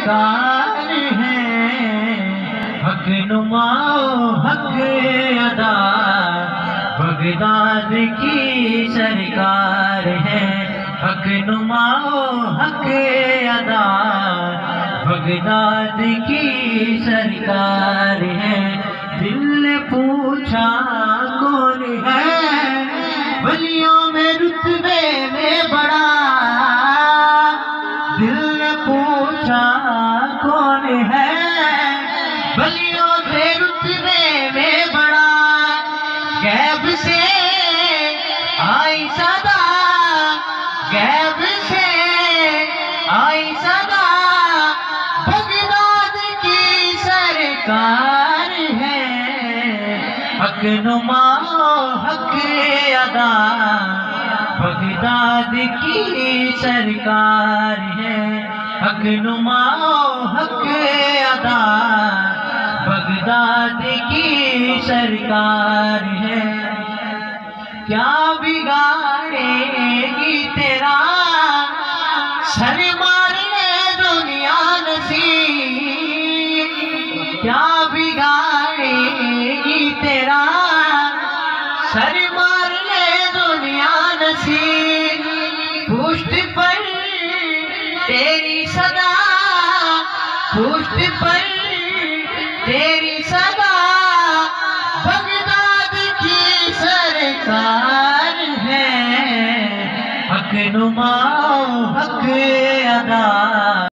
सरकार है, हक नुमाओ हक अदा बगदाद की सरकार है। हक नुमाओ हक अदा बगदाद की सरकार है। दिल ने पूछा कौन है वलियों में रुतबे में बड़ा, दिल ने पूछा कौन है वलियों से रुतबे में बड़ा। गैब से आई सदा, गैब से आई सदा बगदाद की सरकार है। हक नुमाओ हक अदा बगदाद की सरकार है। हक नुमाओ हक अदा बगदाद की सरकार है। क्या बिगाड़ेगी तेरा सर मारने दुनिया नसीब, क्या बिगाड़ेगी तेरा सर मारने दुनिया नसीब। पुष्ट पर तेरी सदा, पुष्ट पर तेरी सदा बगदाद की सरकार है। हक नुमाओ हक अदा